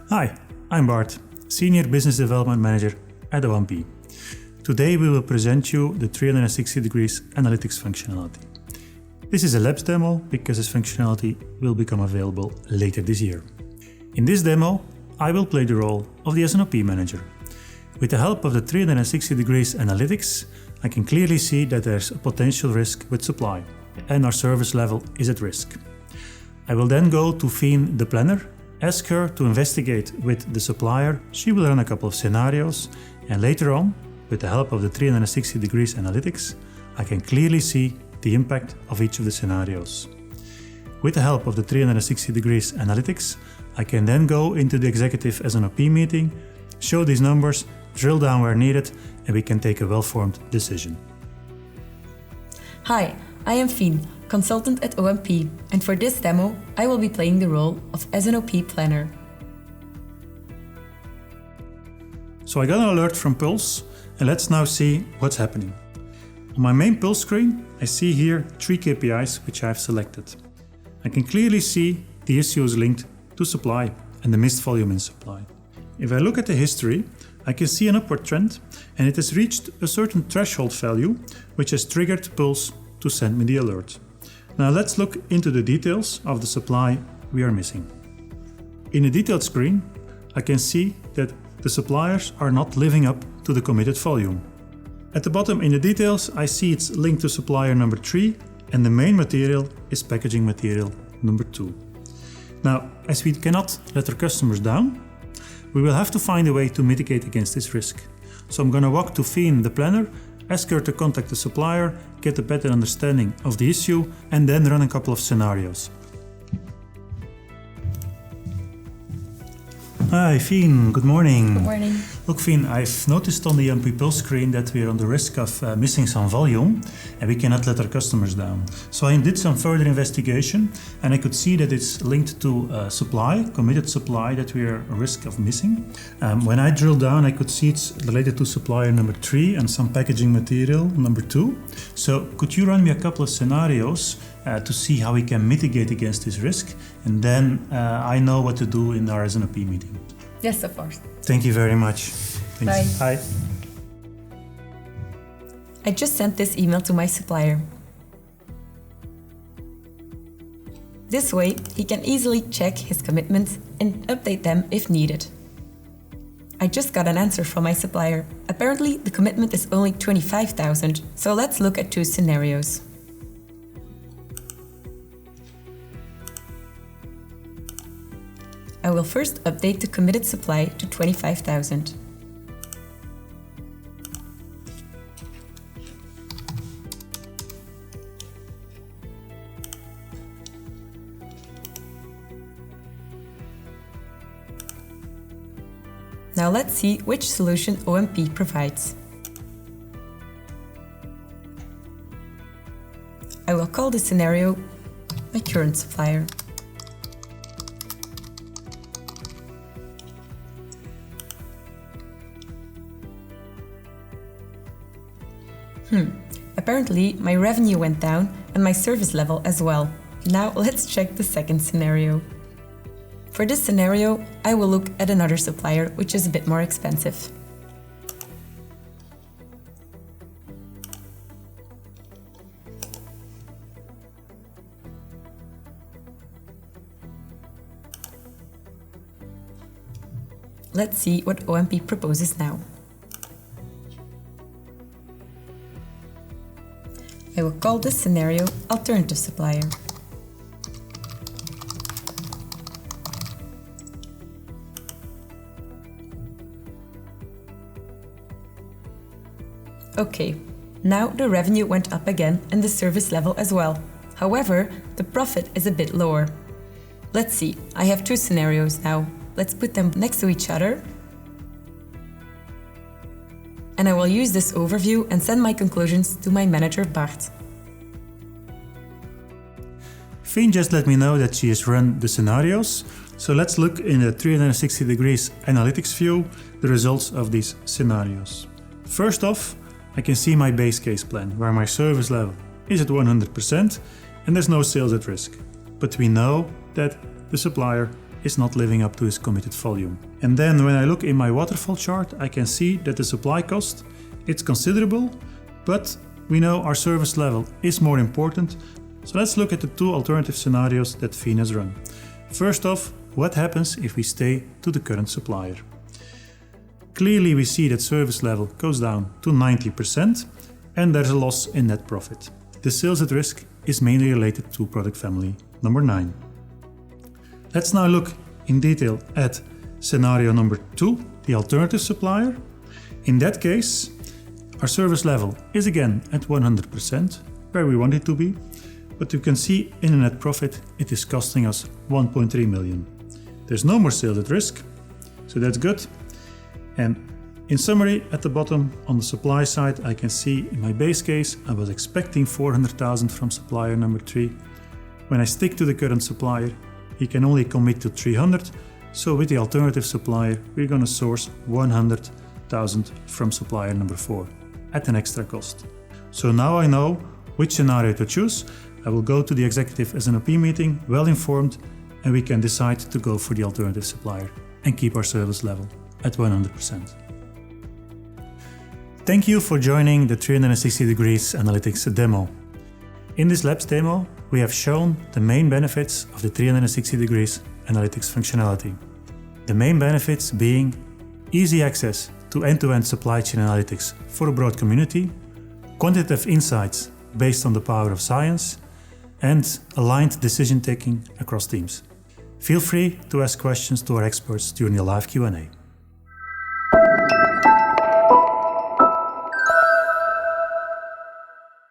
Hi, I'm Bart, Senior Business Development Manager at OMP. Today we will present you the 360 degrees analytics functionality. This is a labs demo because this functionality will become available later this year. In this demo, I will play the role of the S&OP manager. With the help of the 360 degrees analytics, I can clearly see that there's a potential risk with supply and our service level is at risk. I will then go to Fien, the planner, ask her to investigate with the supplier. She will run a couple of scenarios, and later on, with the help of the 360 degrees analytics, I can clearly see the impact of each of the scenarios. With the help of the 360 degrees analytics, I can then go into the executive S&OP meeting, show these numbers, drill down where needed, and we can take a well-formed decision. Hi, I am Fien, consultant at OMP, and for this demo, I will be playing the role of S&OP planner. So I got an alert from Pulse, and let's now see what's happening. On my main Pulse screen, I see here 3 KPIs which I have selected. I can clearly see the issues linked to supply and the missed volume in supply. If I look at the history, I can see an upward trend, and it has reached a certain threshold value which has triggered Pulse to send me the alert. Now let's look into the details of the supply we are missing. In the detailed screen, I can see that the suppliers are not living up to the committed volume. At the bottom in the details, I see it's linked to supplier number 3, and the main material is packaging material number 2. Now, as we cannot let our customers down, we will have to find a way to mitigate against this risk. So I'm going to walk to Fien, the planner, ask her to contact the supplier, get a better understanding of the issue, and then run a couple of scenarios. Hi Fien, good morning. Good morning. Look Fien, I've noticed on the OMP Pulse screen that we're on the risk of missing some volume and we cannot let our customers down. So I did some further investigation and I could see that it's linked to supply, committed supply that we are at risk of missing. When I drilled down, I could see it's related to supplier number 3 and some packaging material number 2. So could you run me a couple of scenarios to see how we can mitigate against this risk, and then I know what to do in our S&OP meeting. Yes, of course. Thank you very much. Thanks. Bye. Bye. I just sent this email to my supplier. This way, he can easily check his commitments and update them if needed. I just got an answer from my supplier. Apparently, the commitment is only 25,000, so let's look at 2 scenarios. I will first update the committed supply to 25,000. Now let's see which solution OMP provides. I will call this scenario my current supplier. Apparently, my revenue went down and my service level as well. Now let's check the second scenario. For this scenario, I will look at another supplier which is a bit more expensive. Let's see what OMP proposes now. I will call this scenario alternative supplier. Okay, now the revenue went up again and the service level as well. However, the profit is a bit lower. Let's see, I have 2 scenarios now. Let's put them next to each other. And I will use this overview and send my conclusions to my manager Bart. Fien just let me know that she has run the scenarios, so let's look in the 360 degrees analytics view the results of these scenarios. First off, I can see my base case plan where my service level is at 100% and there's no sales at risk. But we know that the supplier is not living up to his committed volume. And then when I look in my waterfall chart, I can see that the supply cost, it's considerable, but we know our service level is more important. So let's look at the two alternative scenarios that Fien has run. First off, what happens if we stay to the current supplier? Clearly we see that service level goes down to 90% and there's a loss in net profit. The sales at risk is mainly related to product family number 9. Let's now look in detail at scenario number 2, the alternative supplier. In that case, our service level is again at 100%, where we want it to be, but you can see in the net profit it is costing us 1.3 million. There's no more sales at risk, so that's good. And in summary, at the bottom on the supply side, I can see in my base case I was expecting 400,000 from supplier number 3. When I stick to the current supplier, he can only commit to 300, so with the alternative supplier we're going to source 100,000 from supplier number 4 at an extra cost. So now I know which scenario to choose. I will go to the executive S&OP meeting well informed, and we can decide to go for the alternative supplier and keep our service level at 100%. Thank you for joining the 360 degrees analytics demo. In this labs demo, we have shown the main benefits of the 360 degrees analytics functionality. The main benefits being easy access to end-to-end supply chain analytics for a broad community, quantitative insights based on the power of science, and aligned decision-taking across teams. Feel free to ask questions to our experts during the live Q&A.